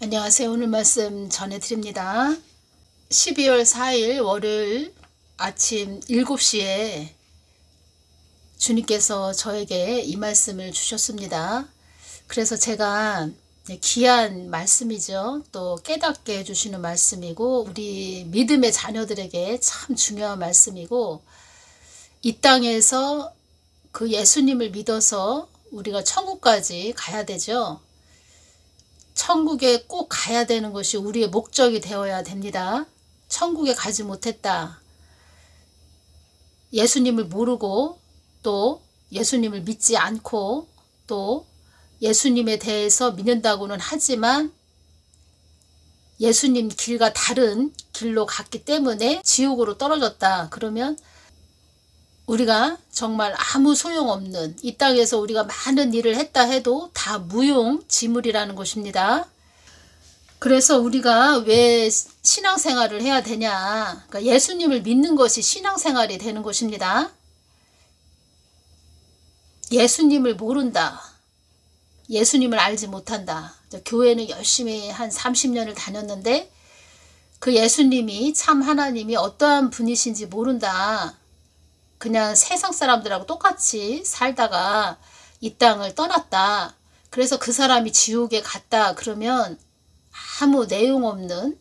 안녕하세요. 오늘 말씀 전해드립니다. 12월 4일 월요일 아침 7시에 주님께서 저에게 이 말씀을 주셨습니다. 그래서 제가 귀한 말씀이죠. 또 깨닫게 해주시는 말씀이고 우리 믿음의 자녀들에게 참 중요한 말씀이고 이 땅에서 그 예수님을 믿어서 우리가 천국까지 가야 되죠. 천국에 꼭 가야 되는 것이 우리의 목적이 되어야 됩니다. 천국에 가지 못했다. 예수님을 모르고 또 예수님을 믿지 않고 또 예수님에 대해서 믿는다고는 하지만 예수님 길과 다른 길로 갔기 때문에 지옥으로 떨어졌다. 그러면 우리가 정말 아무 소용없는 이 땅에서 우리가 많은 일을 했다 해도 다 무용지물이라는 것입니다. 그래서 우리가 왜 신앙생활을 해야 되냐. 그러니까 예수님을 믿는 것이 신앙생활이 되는 것입니다. 예수님을 모른다. 예수님을 알지 못한다. 교회는 열심히 한 30년을 다녔는데 그 예수님이 참 하나님이 어떠한 분이신지 모른다. 그냥 세상 사람들하고 똑같이 살다가 이 땅을 떠났다. 그래서 그 사람이 지옥에 갔다. 그러면 아무 내용 없는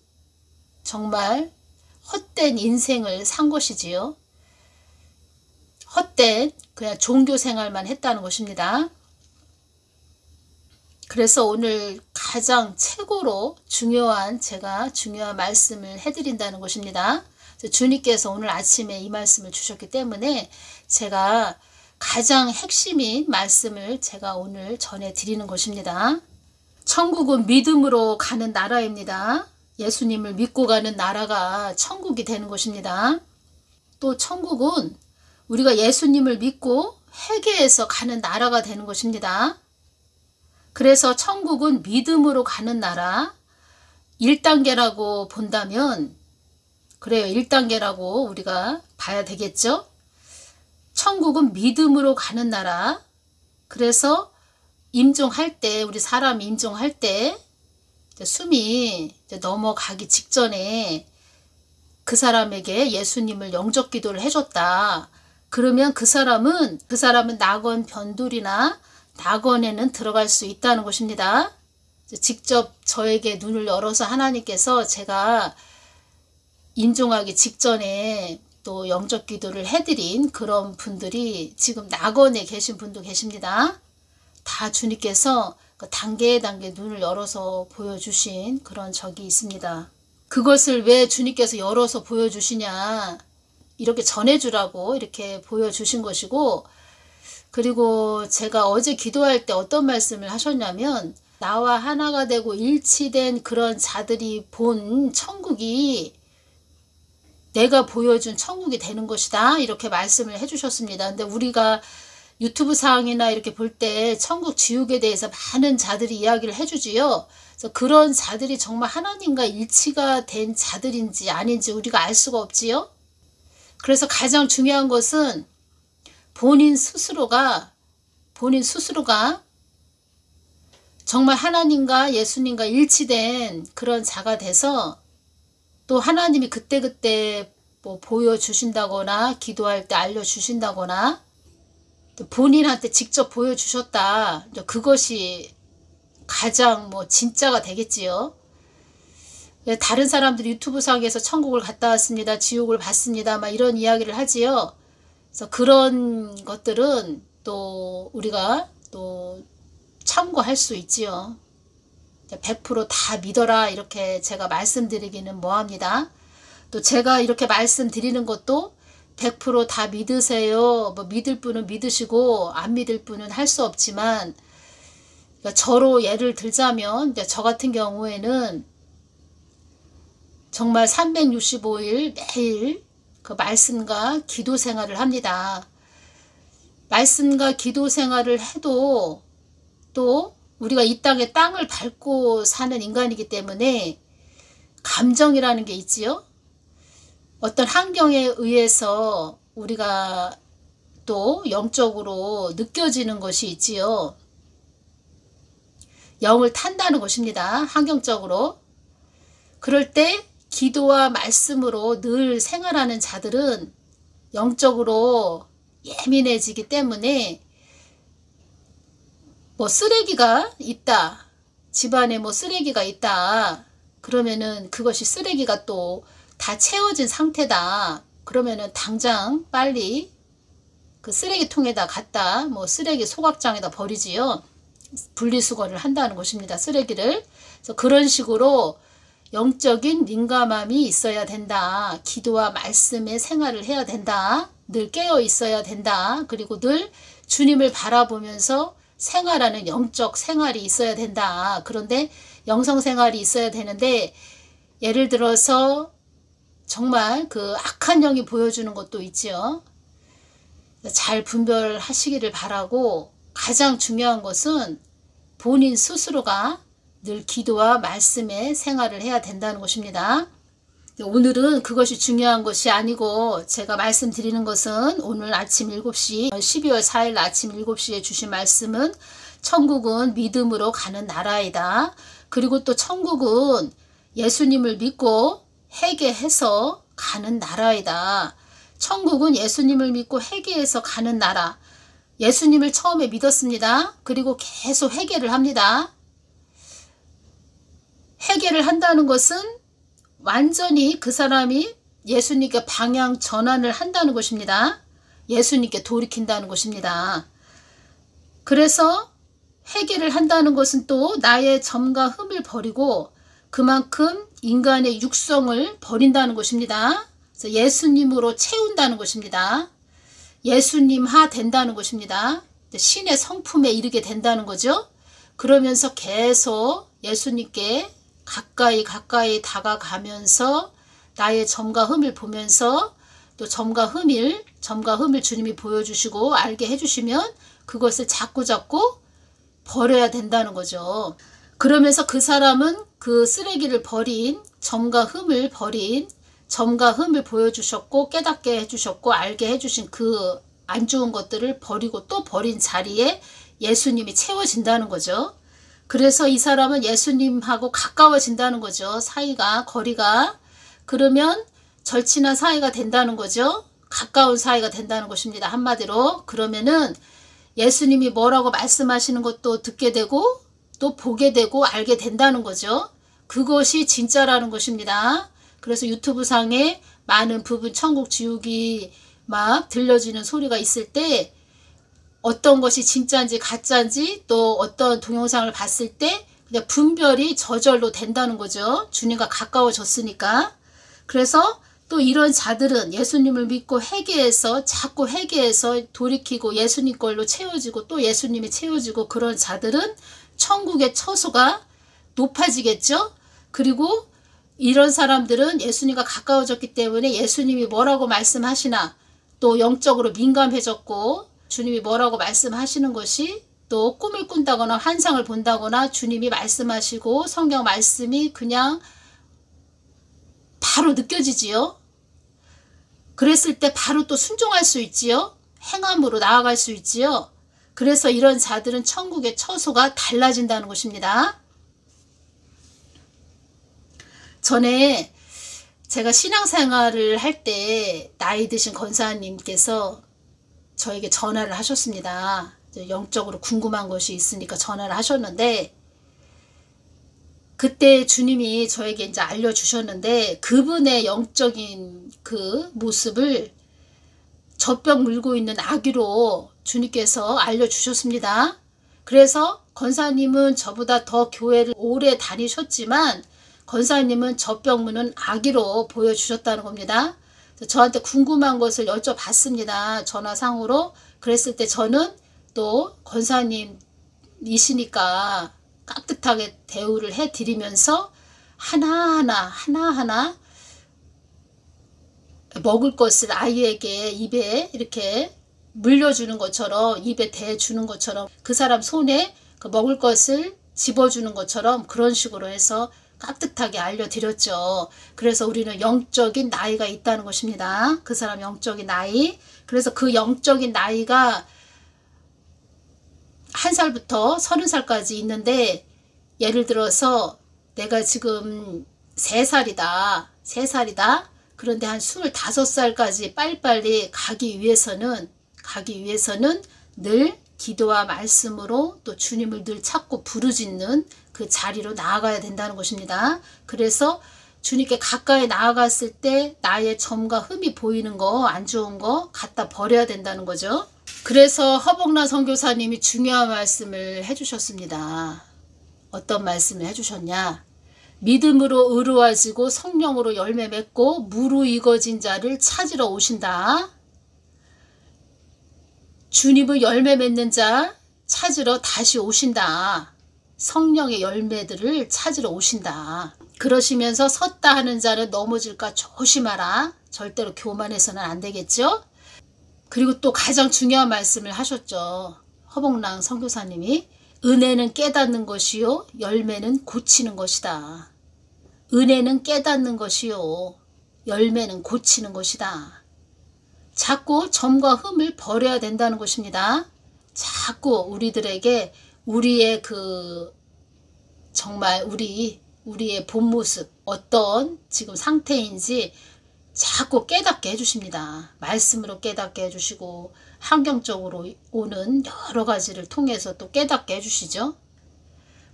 정말 헛된 인생을 산 것이지요. 헛된 그냥 종교 생활만 했다는 것입니다. 그래서 오늘 가장 최고로 제가 중요한 말씀을 해드린다는 것입니다. 주님께서 오늘 아침에 이 말씀을 주셨기 때문에 제가 가장 핵심인 말씀을 제가 오늘 전해드리는 것입니다. 천국은 믿음으로 가는 나라입니다. 예수님을 믿고 가는 나라가 천국이 되는 것입니다. 또 천국은 우리가 예수님을 믿고 회개해서 가는 나라가 되는 것입니다. 그래서 천국은 믿음으로 가는 나라 1단계라고 본다면 그래요. 1단계라고 우리가 봐야 되겠죠. 천국은 믿음으로 가는 나라. 그래서 임종할 때 우리 사람이 임종할 때 숨이 넘어가기 직전에 그 사람에게 예수님을 영접 기도를 해줬다. 그러면 그 사람은 낙원 변두리나 낙원에는 들어갈 수 있다는 것입니다. 직접 저에게 눈을 열어서 하나님께서 제가 임종하기 직전에 또 영접 기도를 해드린 그런 분들이 지금 낙원에 계신 분도 계십니다. 다 주님께서 단계에 눈을 열어서 보여주신 그런 적이 있습니다. 그것을 왜 주님께서 열어서 보여주시냐. 이렇게 전해주라고 이렇게 보여주신 것이고 그리고 제가 어제 기도할 때 어떤 말씀을 하셨냐면 나와 하나가 되고 일치된 그런 자들이 본 천국이 내가 보여준 천국이 되는 것이다. 이렇게 말씀을 해주셨습니다. 근데 우리가 유튜브 상이나 이렇게 볼 때 천국 지옥에 대해서 많은 자들이 이야기를 해주지요. 그래서 그런 자들이 정말 하나님과 일치가 된 자들인지 아닌지 우리가 알 수가 없지요. 그래서 가장 중요한 것은 본인 스스로가 정말 하나님과 예수님과 일치된 그런 자가 돼서 또 하나님이 그때그때 뭐 보여주신다거나 기도할 때 알려주신다거나 또 본인한테 직접 보여주셨다. 그것이 가장 진짜가 되겠지요. 다른 사람들이 유튜브 상에서 천국을 갔다 왔습니다. 지옥을 봤습니다. 막 이런 이야기를 하지요. 그래서 그런 것들은 또 우리가 또 참고할 수 있지요. 100% 다 믿어라 이렇게 제가 말씀드리기는 뭐합니다. 또 제가 이렇게 말씀드리는 것도 100% 다 믿으세요. 믿을 분은 믿으시고 안 믿을 분은 할 수 없지만 그러니까 저로 예를 들자면 저 같은 경우에는 정말 365일 매일 그 말씀과 기도 생활을 합니다. 말씀과 기도 생활을 해도 또 우리가 이 땅을 밟고 사는 인간이기 때문에 감정이라는 게 있지요. 어떤 환경에 의해서 우리가 또 영적으로 느껴지는 것이 있지요. 영을 탄다는 것입니다. 환경적으로. 그럴 때 기도와 말씀으로 늘 생활하는 자들은 영적으로 예민해지기 때문에 뭐 쓰레기가 있다. 집안에 뭐 쓰레기가 있다. 그러면은 그것이 쓰레기가 또 다 채워진 상태다. 그러면은 당장 빨리 그 쓰레기통에다 갖다 뭐 쓰레기 소각장에다 버리지요. 분리수거를 한다는 것입니다. 쓰레기를. 그래서 그런 식으로 영적인 민감함이 있어야 된다. 기도와 말씀의 생활을 해야 된다. 늘 깨어 있어야 된다. 그리고 늘 주님을 바라보면서 생활하는 영적 생활이 있어야 된다. 그런데 영성 생활이 있어야 되는데 예를 들어서 정말 그 악한 영이 보여주는 것도 있지요. 잘 분별하시기를 바라고 가장 중요한 것은 본인 스스로가 늘 기도와 말씀의 생활을 해야 된다는 것입니다. 오늘은 그것이 중요한 것이 아니고 제가 말씀드리는 것은 오늘 아침 7시 12월 4일 아침 7시에 주신 말씀은 천국은 믿음으로 가는 나라이다. 그리고 또 천국은 예수님을 믿고 회개해서 가는 나라이다. 천국은 예수님을 믿고 회개해서 가는 나라. 예수님을 처음에 믿었습니다. 그리고 계속 회개를 합니다. 회개를 한다는 것은 완전히 그 사람이 예수님께 방향 전환을 한다는 것입니다. 예수님께 돌이킨다는 것입니다. 그래서 회개를 한다는 것은 또 나의 점과 흠을 버리고 그만큼 인간의 육성을 버린다는 것입니다. 그래서 예수님으로 채운다는 것입니다. 예수님화 된다는 것입니다. 신의 성품에 이르게 된다는 거죠. 그러면서 계속 예수님께 가까이 다가가면서 나의 점과 흠을 보면서 또 점과 흠을 주님이 보여주시고 알게 해주시면 그것을 자꾸 버려야 된다는 거죠. 그러면서 그 사람은 그 쓰레기를 버린 점과 흠을 보여주셨고 깨닫게 해주셨고 알게 해주신 그 안 좋은 것들을 버리고 또 버린 자리에 예수님이 채워진다는 거죠. 그래서 이 사람은 예수님하고 가까워진다는 거죠. 거리가. 그러면 절친한 사이가 된다는 거죠. 가까운 사이가 된다는 것입니다. 한마디로. 그러면은 예수님이 뭐라고 말씀하시는 것도 듣게 되고 또 보게 되고 알게 된다는 거죠. 그것이 진짜라는 것입니다. 그래서 유튜브 상에 많은 부분 천국 지옥이 막 들려지는 소리가 있을 때 어떤 것이 진짜인지 가짜인지 또 어떤 동영상을 봤을 때 그냥 분별이 저절로 된다는 거죠. 주님과 가까워졌으니까. 그래서 또 이런 자들은 예수님을 믿고 자꾸 회개해서 돌이키고 예수님 걸로 채워지고 또 예수님이 채워지고 그런 자들은 천국의 처소가 높아지겠죠. 그리고 이런 사람들은 예수님과 가까워졌기 때문에 예수님이 뭐라고 말씀하시나 또 영적으로 민감해졌고 주님이 뭐라고 말씀하시는 것이 또 꿈을 꾼다거나 환상을 본다거나 주님이 말씀하시고 성경 말씀이 그냥 바로 느껴지지요. 그랬을 때 바로 또 순종할 수 있지요. 행함으로 나아갈 수 있지요. 그래서 이런 자들은 천국의 처소가 달라진다는 것입니다. 전에 제가 신앙생활을 할 때 나이 드신 권사님께서 저에게 전화를 하셨습니다. 영적으로 궁금한 것이 있으니까 전화를 하셨는데 그때 주님이 저에게 이제 알려주셨는데 그분의 영적인 그 모습을 젖병 물고 있는 아기로 주님께서 알려주셨습니다. 그래서 권사님은 저보다 더 교회를 오래 다니셨지만 권사님은 젖병 무는 아기로 보여주셨다는 겁니다. 저한테 궁금한 것을 여쭤봤습니다. 전화상으로. 그랬을 때 저는 또 권사님이시니까 깍듯하게 대우를 해드리면서 하나하나 먹을 것을 아이에게 입에 이렇게 물려주는 것처럼 입에 대주는 것처럼 그 사람 손에 그 먹을 것을 집어주는 것처럼 그런 식으로 해서 깍듯하게 알려드렸죠. 그래서 우리는 영적인 나이가 있다는 것입니다. 그 사람 영적인 나이. 그래서 그 영적인 나이가 1살부터 30살까지 있는데 예를 들어서 내가 지금 3살이다. 3살이다. 그런데 한 25살까지 빨리빨리 가기 위해서는 늘 기도와 말씀으로 또 주님을 늘 찾고 부르짖는 그 자리로 나아가야 된다는 것입니다. 그래서 주님께 가까이 나아갔을 때 나의 점과 흠이 보이는 거, 안 좋은 거 갖다 버려야 된다는 거죠. 그래서 허복나 선교사님이 중요한 말씀을 해주셨습니다. 어떤 말씀을 해주셨냐? 믿음으로 의로워지고 성령으로 열매 맺고 무르익어진 자를 찾으러 오신다. 주님을 열매 맺는 자 찾으러 다시 오신다. 성령의 열매들을 찾으러 오신다. 그러시면서 섰다 하는 자는 넘어질까 조심하라. 절대로 교만해서는 안 되겠죠. 그리고 또 가장 중요한 말씀을 하셨죠. 허복랑 선교사님이 은혜는 깨닫는 것이요 열매는 고치는 것이다. 은혜는 깨닫는 것이요 열매는 고치는 것이다. 자꾸 점과 흠을 버려야 된다는 것입니다. 자꾸 우리들에게 우리의 정말 우리의 본 모습 어떤 지금 상태인지 자꾸 깨닫게 해주십니다. 말씀으로 깨닫게 해주시고 환경적으로 오는 여러 가지를 통해서 또 깨닫게 해주시죠.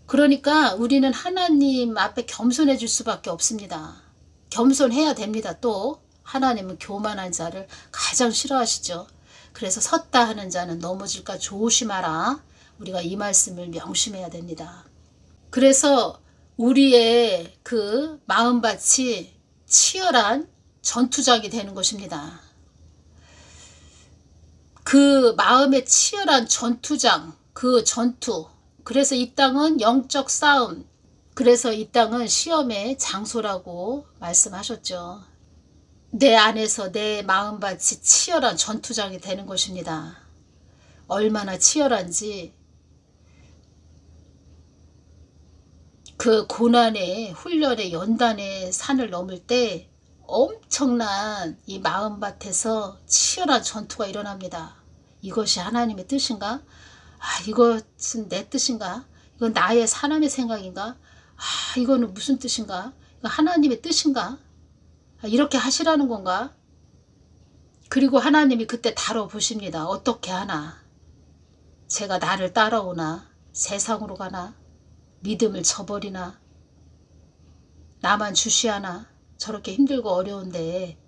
그러니까 우리는 하나님 앞에 겸손해질 수밖에 없습니다. 겸손해야 됩니다. 또 하나님은 교만한 자를 가장 싫어하시죠. 그래서 섰다 하는 자는 넘어질까 조심하라. 우리가 이 말씀을 명심해야 됩니다. 그래서 우리의 그 마음밭이 치열한 전투장이 되는 것입니다. 그 마음의 치열한 전투장, 그 전투. 그래서 이 땅은 영적 싸움. 그래서 이 땅은 시험의 장소라고 말씀하셨죠. 내 안에서 내 마음밭이 치열한 전투장이 되는 것입니다. 얼마나 치열한지 그 고난의 훈련의 연단의 산을 넘을 때 엄청난 이 마음밭에서 치열한 전투가 일어납니다. 이것이 하나님의 뜻인가? 이것은 내 뜻인가? 이건 나의 사람의 생각인가? 이거는 무슨 뜻인가? 이거 하나님의 뜻인가? 이렇게 하시라는 건가? 그리고 하나님이 그때 다뤄보십니다. 어떻게 하나? 제가 나를 따라오나? 세상으로 가나? 믿음을 저버리나? 나만 주시하나? 저렇게 힘들고 어려운데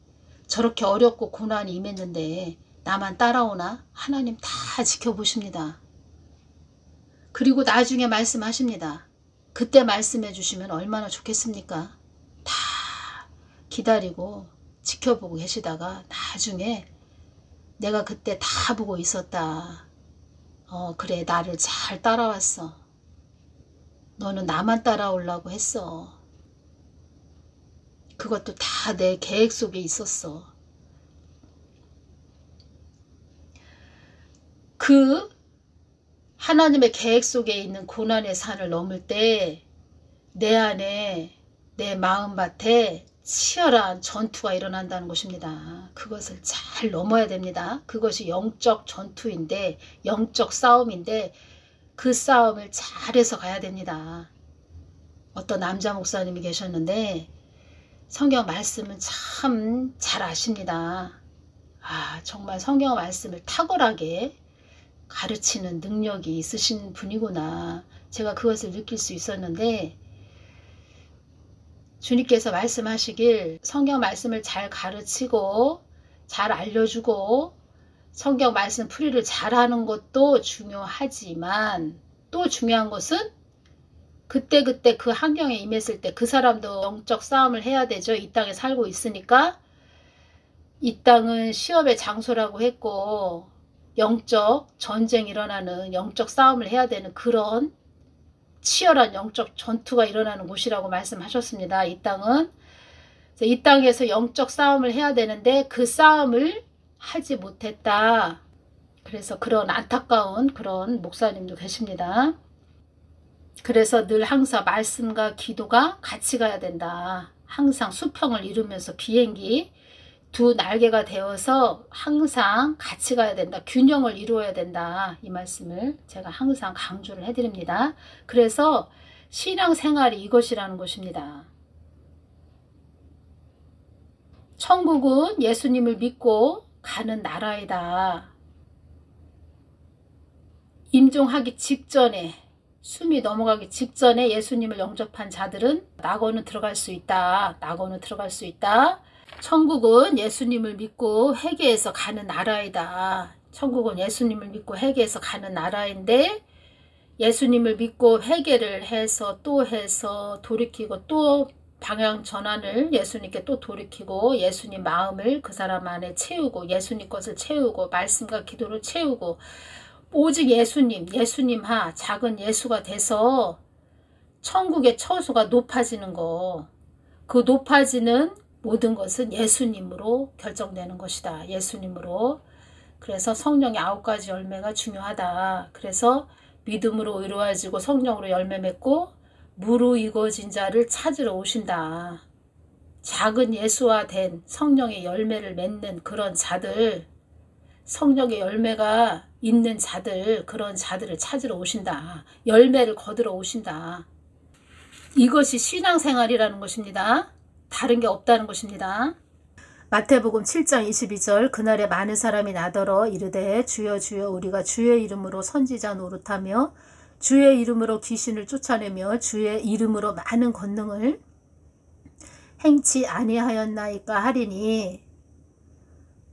저렇게 어렵고 고난이 임했는데 나만 따라오나? 하나님 다 지켜보십니다. 그리고 나중에 말씀하십니다. 그때 말씀해 주시면 얼마나 좋겠습니까? 다 기다리고 지켜보고 계시다가 나중에 내가 그때 다 보고 있었다. 그래 나를 잘 따라왔어. 너는 나만 따라오려고 했어. 그것도 다 내 계획 속에 있었어. 그 하나님의 계획 속에 있는 고난의 산을 넘을 때 내 안에 내 마음밭에 치열한 전투가 일어난다는 것입니다. 그것을 잘 넘어야 됩니다. 그것이 영적 전투인데 영적 싸움인데 그 싸움을 잘해서 가야 됩니다. 어떤 남자 목사님이 계셨는데 성경 말씀은 참 잘 아십니다. 정말 성경 말씀을 탁월하게 가르치는 능력이 있으신 분이구나. 제가 그것을 느낄 수 있었는데 주님께서 말씀하시길 성경 말씀을 잘 가르치고 잘 알려주고 성경 말씀 풀이를 잘하는 것도 중요하지만 또 중요한 것은 그때그때 그 환경에 임했을 때 그 사람도 영적 싸움을 해야 되죠. 이 땅에 살고 있으니까 이 땅은 시험의 장소라고 했고 영적 전쟁이 일어나는 영적 싸움을 해야 되는 그런 치열한 영적 전투가 일어나는 곳이라고 말씀하셨습니다. 이 땅은 이 땅에서 영적 싸움을 해야 되는데 그 싸움을 하지 못했다. 그래서 그런 안타까운 그런 목사님도 계십니다. 그래서 늘 항상 말씀과 기도가 같이 가야 된다. 항상 수평을 이루면서 비행기 두 날개가 되어서 항상 같이 가야 된다. 균형을 이루어야 된다. 이 말씀을 제가 항상 강조를 해드립니다. 그래서 신앙생활이 이것이라는 것입니다. 천국은 예수님을 믿고 가는 나라이다. 임종하기 직전에, 숨이 넘어가기 직전에 예수님을 영접한 자들은 낙원은 들어갈 수 있다. 낙원은 들어갈 수 있다. 천국은 예수님을 믿고 회개해서 가는 나라이다. 천국은 예수님을 믿고 회개해서 가는 나라인데, 예수님을 믿고 회개를 해서 돌이키고 또 방향 전환을 예수님께 또 돌이키고 예수님 마음을 그 사람 안에 채우고 예수님 것을 채우고 말씀과 기도를 채우고 오직 예수님하 작은 예수가 돼서 천국의 처소가 높아지는 거, 그 높아지는 모든 것은 예수님으로 결정되는 것이다. 예수님으로. 그래서 성령의 9가지 열매가 중요하다. 그래서 믿음으로 의로워지고 성령으로 열매 맺고 무르익어진 자를 찾으러 오신다. 작은 예수화된 성령의 열매를 맺는 그런 자들, 성령의 열매가 있는 자들, 그런 자들을 찾으러 오신다. 열매를 거두러 오신다. 이것이 신앙생활이라는 것입니다. 다른 게 없다는 것입니다. 마태복음 7장 22절 그날에 많은 사람이 나더러 이르되 주여 주여 우리가 주의 이름으로 선지자 노릇하며 주의 이름으로 귀신을 쫓아내며 주의 이름으로 많은 권능을 행치 아니하였나이까 하리니,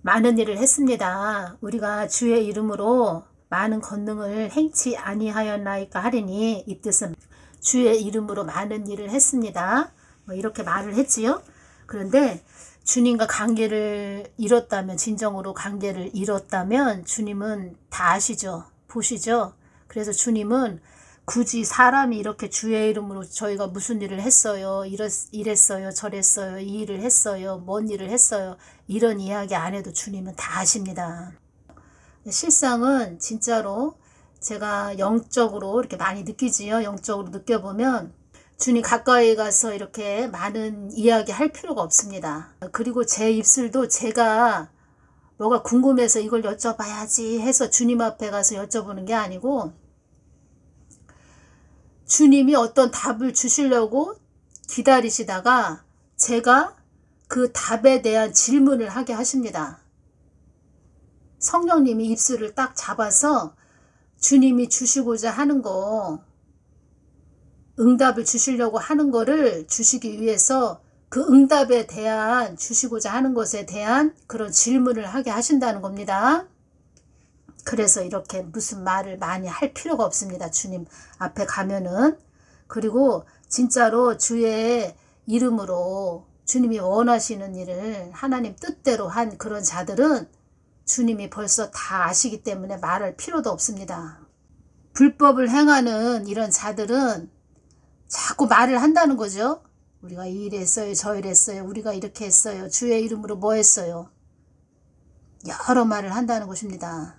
많은 일을 했습니다. 우리가 주의 이름으로 많은 권능을 행치 아니하였나이까 하리니, 이 뜻은 주의 이름으로 많은 일을 했습니다. 이렇게 말을 했지요. 그런데 주님과 관계를 잃었다면, 진정으로 관계를 잃었다면 주님은 다 아시죠. 보시죠. 그래서 주님은 굳이 사람이 이렇게 주의 이름으로 저희가 무슨 일을 했어요, 이랬어요, 저랬어요, 이 일을 했어요, 뭔 일을 했어요, 이런 이야기 안 해도 주님은 다 아십니다. 실상은 진짜로 제가 영적으로 이렇게 많이 느끼지요. 영적으로 느껴보면 주님 가까이 가서 이렇게 많은 이야기 할 필요가 없습니다. 그리고 제 입술도 제가 뭐가 궁금해서 이걸 여쭤봐야지 해서 주님 앞에 가서 여쭤보는 게 아니고, 주님이 어떤 답을 주시려고 기다리시다가 제가 그 답에 대한 질문을 하게 하십니다. 성령님이 입술을 딱 잡아서 주님이 주시고자 하는 거, 응답을 주시려고 하는 거를 주시기 위해서 그 응답에 대한, 주시고자 하는 것에 대한 그런 질문을 하게 하신다는 겁니다. 그래서 이렇게 무슨 말을 많이 할 필요가 없습니다. 주님 앞에 가면은. 그리고 진짜로 주의 이름으로 주님이 원하시는 일을 하나님 뜻대로 한 그런 자들은 주님이 벌써 다 아시기 때문에 말할 필요도 없습니다. 불법을 행하는 이런 자들은 자꾸 말을 한다는 거죠. 우리가 이 일 했어요, 저 일 했어요, 우리가 이렇게 했어요, 주의 이름으로 뭐 했어요. 여러 말을 한다는 것입니다.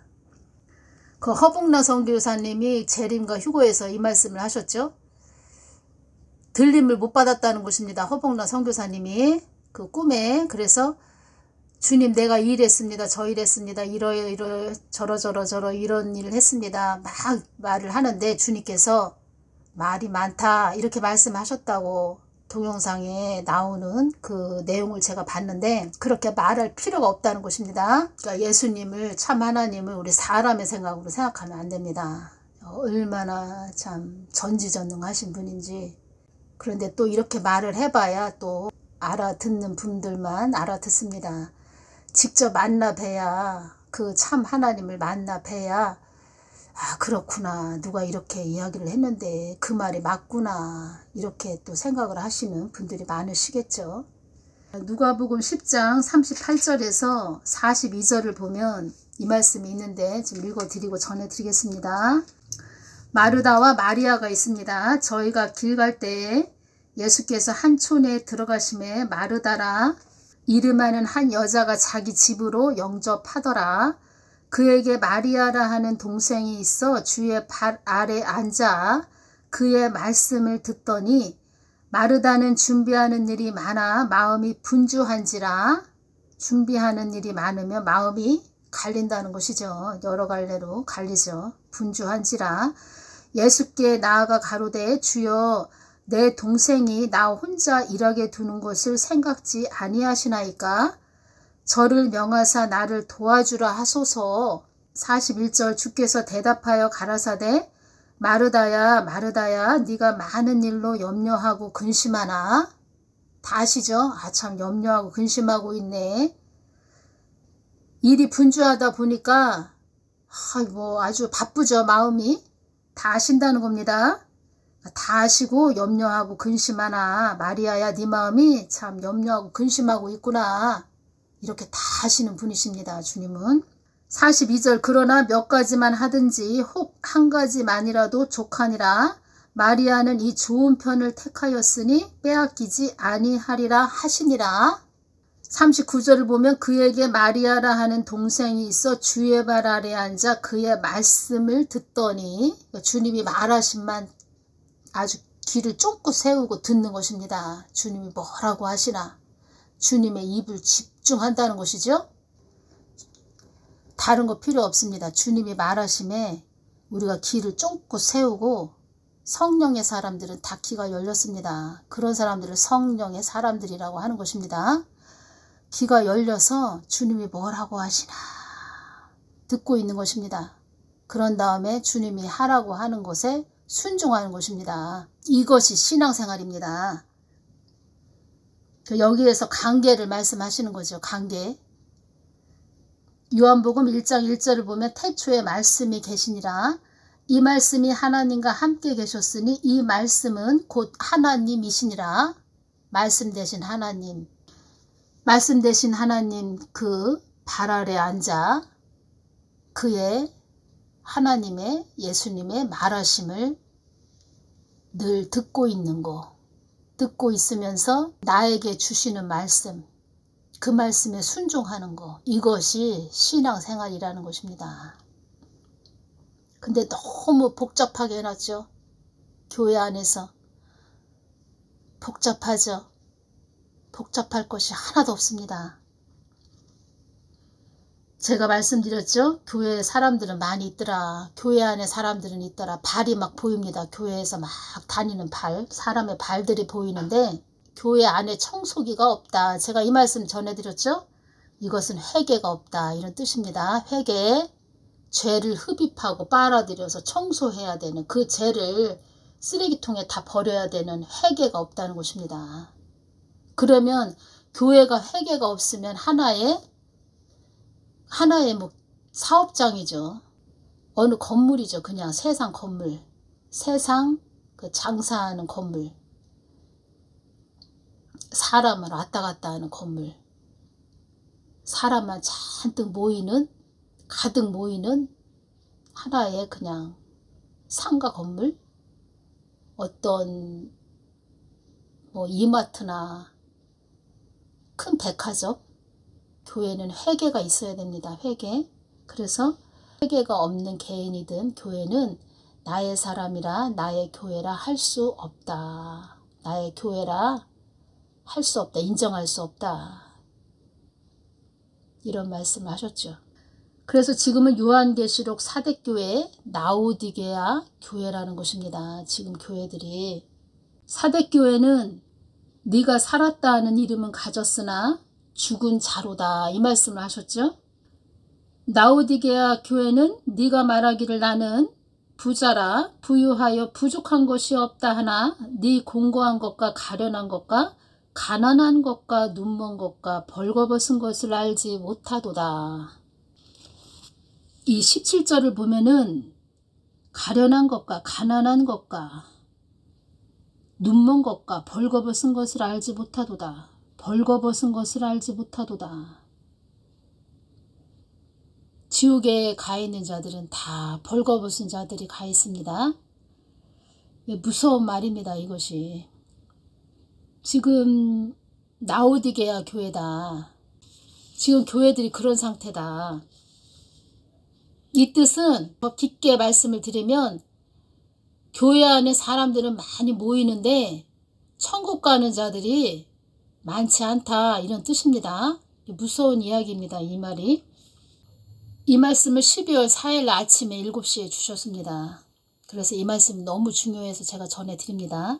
그 허복나 선교사님이 재림과 휴거에서 이 말씀을 하셨죠. 들림을 못 받았다는 것입니다. 허복나 선교사님이 그 꿈에. 그래서 주님 내가 이 일 했습니다, 저 일 했습니다, 이러요 저러 이런 일을 했습니다 막 말을 하는데 주님께서 말이 많다 이렇게 말씀하셨다고 동영상에 나오는 그 내용을 제가 봤는데, 그렇게 말할 필요가 없다는 것입니다. 그러니까 예수님을, 참 하나님을 우리 사람의 생각으로 생각하면 안 됩니다. 얼마나 참 전지전능하신 분인지. 그런데 또 이렇게 말을 해봐야 또 알아듣는 분들만 알아듣습니다. 직접 만나 뵈야, 그 참 하나님을 만나 뵈야 아 그렇구나, 누가 이렇게 이야기를 했는데 그 말이 맞구나, 이렇게 또 생각을 하시는 분들이 많으시겠죠. 누가복음 10장 38절에서 42절을 보면 이 말씀이 있는데 좀 읽어드리고 전해드리겠습니다. 마르다와 마리아가 있습니다. 저희가 길 갈 때에 예수께서 한 촌에 들어가심에 마르다라 이름하는 한 여자가 자기 집으로 영접하더라. 그에게 마리아라 하는 동생이 있어 주의 발 아래 앉아 그의 말씀을 듣더니 마르다는 준비하는 일이 많아 마음이 분주한지라. 준비하는 일이 많으면 마음이 갈린다는 것이죠. 여러 갈래로 갈리죠. 분주한지라. 예수께 나아가 가로되 주여 내 동생이 나 혼자 일하게 두는 것을 생각지 아니하시나이까? 저를 명하사 나를 도와주라 하소서. 41절 주께서 대답하여 가라사대 마르다야 마르다야 네가 많은 일로 염려하고 근심하나. 다 아시죠? 참 염려하고 근심하고 있네. 일이 분주하다 보니까 아주 바쁘죠. 마음이. 다 아신다는 겁니다. 다 아시고 염려하고 근심하나. 마리아야 네 마음이 참 염려하고 근심하고 있구나. 이렇게 다 아시는 분이십니다. 주님은. 42절 그러나 몇 가지만 하든지 혹 한 가지만이라도 족하니라. 마리아는 이 좋은 편을 택하였으니 빼앗기지 아니하리라 하시니라. 39절을 보면 그에게 마리아라 하는 동생이 있어 주의 발 아래 앉아 그의 말씀을 듣더니 주님이 말하신만 아주 귀를 쫑긋 세우고 듣는 것입니다. 주님이 뭐라고 하시나. 주님의 입을 집중한다는 것이죠. 다른 거 필요 없습니다. 주님이 말하심에 우리가 귀를 쫑긋 세우고 성령의 사람들은 다 귀가 열렸습니다. 그런 사람들을 성령의 사람들이라고 하는 것입니다. 귀가 열려서 주님이 뭐라고 하시나 듣고 있는 것입니다. 그런 다음에 주님이 하라고 하는 것에 순종하는 것입니다. 이것이 신앙생활입니다. 여기에서 관계를 말씀하시는 거죠. 관계. 요한복음 1장 1절을 보면 태초에 말씀이 계시니라. 이 말씀이 하나님과 함께 계셨으니 이 말씀은 곧 하나님이시니라. 말씀 되신 하나님. 말씀 되신 하나님 그 발 아래 앉아 그의 하나님의 예수님의 말하심을 늘 듣고 있는 거. 듣고 있으면서 나에게 주시는 말씀, 그 말씀에 순종하는 거. 이것이 신앙생활이라는 것입니다. 근데 너무 복잡하게 해놨죠. 교회 안에서. 복잡하죠. 복잡할 것이 하나도 없습니다. 제가 말씀드렸죠. 교회에 사람들은 많이 있더라. 교회 안에 사람들은 있더라. 발이 막 보입니다. 교회에서 막 다니는 발, 사람의 발들이 보이는데 교회 안에 청소기가 없다. 제가 이 말씀 전해드렸죠. 이것은 회개가 없다. 이런 뜻입니다. 회개, 죄를 흡입하고 빨아들여서 청소해야 되는 그 죄를 쓰레기통에 다 버려야 되는 회개가 없다는 것입니다. 그러면 교회가 회개가 없으면 하나의 뭐 사업장이죠. 어느 건물이죠. 그냥 세상 건물. 세상 그 장사하는 건물. 사람을 왔다 갔다 하는 건물. 사람만 잔뜩 모이는 가득 모이는 하나의 그냥 상가 건물. 어떤 뭐 이마트나 큰 백화점. 교회는 회개가 있어야 됩니다. 회개. 그래서 회개가 없는 개인이든 교회는 나의 사람이라 나의 교회라 할 수 없다. 나의 교회라 할 수 없다. 인정할 수 없다. 이런 말씀을 하셨죠. 그래서 지금은 요한계시록 4대 교회 라오디게아 교회라는 것입니다. 지금 교회들이. 4대 교회는 네가 살았다 하는 이름은 가졌으나 죽은 자로다. 이 말씀을 하셨죠. 라오디게아 교회는 네가 말하기를 나는 부자라 부유하여 부족한 것이 없다 하나 네 공고한 것과 가련한 것과 가난한 것과 눈먼 것과 벌거벗은 것을 알지 못하도다. 이 17절을 보면은 가련한 것과 가난한 것과 눈먼 것과 벌거벗은 것을 알지 못하도다. 벌거벗은 것을 알지 못하도다. 지옥에 가 있는 자들은 다 벌거벗은 자들이 가 있습니다. 무서운 말입니다. 이것이. 지금 라오디게아 교회다. 지금 교회들이 그런 상태다. 이 뜻은 더 깊게 말씀을 드리면 교회 안에 사람들은 많이 모이는데 천국 가는 자들이 많지 않다. 이런 뜻입니다. 무서운 이야기입니다. 이 말이. 이 말씀을 12월 4일 아침에 7시에 주셨습니다. 그래서 이 말씀 너무 중요해서 제가 전해드립니다.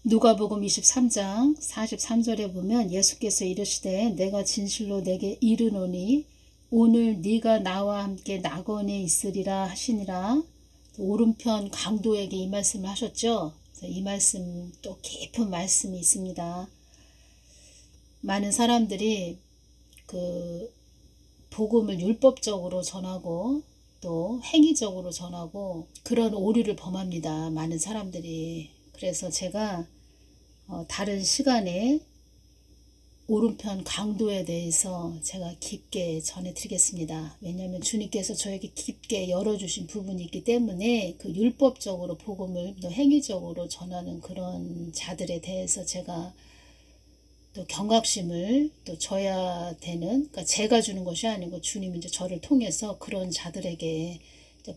누가복음 23장 43절에 보면 예수께서 이르시되 내가 진실로 내게 이르노니 오늘 네가 나와 함께 낙원에 있으리라 하시니라. 오른편 강도에게 이 말씀을 하셨죠. 이 말씀 또 깊은 말씀이 있습니다. 많은 사람들이 그 복음을 율법적으로 전하고 또 행위적으로 전하고 그런 오류를 범합니다. 많은 사람들이. 그래서 제가 다른 시간에 오른편 강도에 대해서 제가 깊게 전해드리겠습니다. 왜냐하면 주님께서 저에게 깊게 열어주신 부분이 있기 때문에 그 율법적으로 복음을 또 행위적으로 전하는 그런 자들에 대해서 제가 또 경각심을 또 줘야 되는, 그러니까 제가 주는 것이 아니고 주님이 이제 저를 통해서 그런 자들에게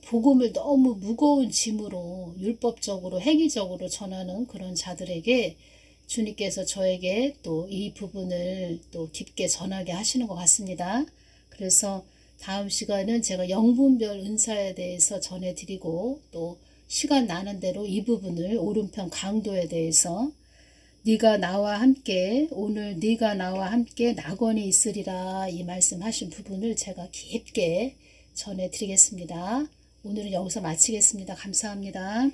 복음을 너무 무거운 짐으로 율법적으로 행위적으로 전하는 그런 자들에게 주님께서 저에게 또 이 부분을 또 깊게 전하게 하시는 것 같습니다. 그래서 다음 시간은 제가 영분별 은사에 대해서 전해드리고 또 시간 나는 대로 이 부분을 오른편 강도에 대해서 네가 나와 함께 오늘 네가 나와 함께 낙원에 있으리라 이 말씀하신 부분을 제가 깊게 전해드리겠습니다. 오늘은 여기서 마치겠습니다. 감사합니다.